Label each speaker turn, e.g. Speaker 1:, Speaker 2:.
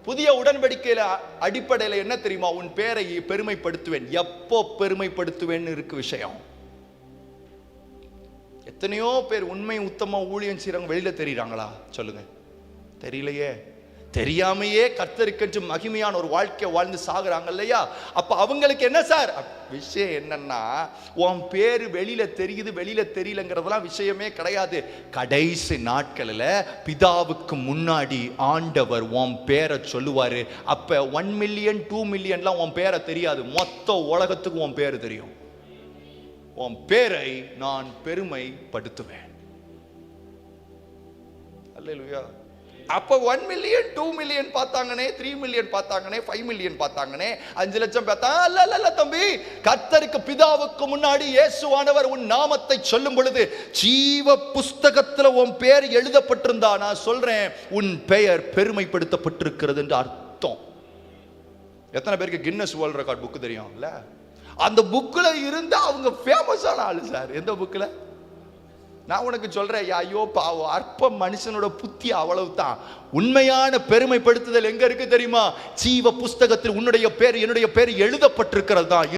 Speaker 1: புதிய உடன்படிக்கையில அடிப்படையில் என்ன தெரியுமா? உன் பேரை பெருமைப்படுத்துவேன். எப்போ பெருமைப்படுத்துவேன்னு இருக்கு விஷயம். எத்தனையோ பேர் உண்மை உத்தம ஊழியம் செய்யறவங்க வெளியில தெரியுறாங்களா? சொல்லுங்க, தெரியலையே. தெரியாமையே கர்த்தருக்கென்று மகிமையான ஒரு வாழ்க்கை வாழ்ந்து சாகுறாங்க இல்லையா? அப்ப அவங்களுக்கு என்ன சார் விஷயம்? என்னன்னா, உன் பேரு வெளியில தெரியுது வெளியில தெரியலங்கிறதெல்லாம் விஷயமே கிடையாது. கடைசி நாட்களில் பிதாவுக்கு முன்னாடி ஆண்டவர் உன் பேரை சொல்லுவாரு. அப்ப 1 மில்லியன் 2 மில்லியன்லாம் உன் பேரை தெரியாது, மொத்த உலகத்துக்கு உன் பேரு தெரியும். உன் பேரை நான் பெருமைப்படுத்துவேன். அல்லேலூயா. அப்ப 1 மில்லியன் 2 மில்லியன் பார்த்தாங்கனே, 3 மில்லியன் பார்த்தாங்கனே, 5 மில்லியன் பார்த்தாங்கனே, 5 லட்சம் பார்த்தா அல்ல தம்பி. கர்த்தருக்கு பிதாவுக்கு முன்னாடி இயேசுவானவர் உன் நாமத்தை சொல்லும் பொழுது ஜீவ புஸ்தகத்துல உன் பெயர் எழுதப்பட்டிருந்தா, நான் சொல்றேன், உன் பெயர் பெருமைப்படுத்தப்பட்டிருக்கிறது என்று அர்த்தம். எத்தனை பேருக்கு கின்னஸ் வேர்ல்ட் ரெக்கார்ட் புக் தெரியும்? இல்ல, அந்த புக்ல இருந்து அவங்க ஃபேமஸான ஆளு சார். எந்த புக்ல? நான் உனக்கு சொல்றேன், ஐயோ பாவம், அற்ப மனுஷனோட புத்தி அவ்வளவு தான். உண்மையான பெருமைப்படுத்துதல் எங்க இருக்கு தெரியுமா? ஜீவ புஸ்தகத்தில் உன்னுடைய பேர் என்னுடைய பேர் எழுதப்பட்டிருக்கிறது தான்.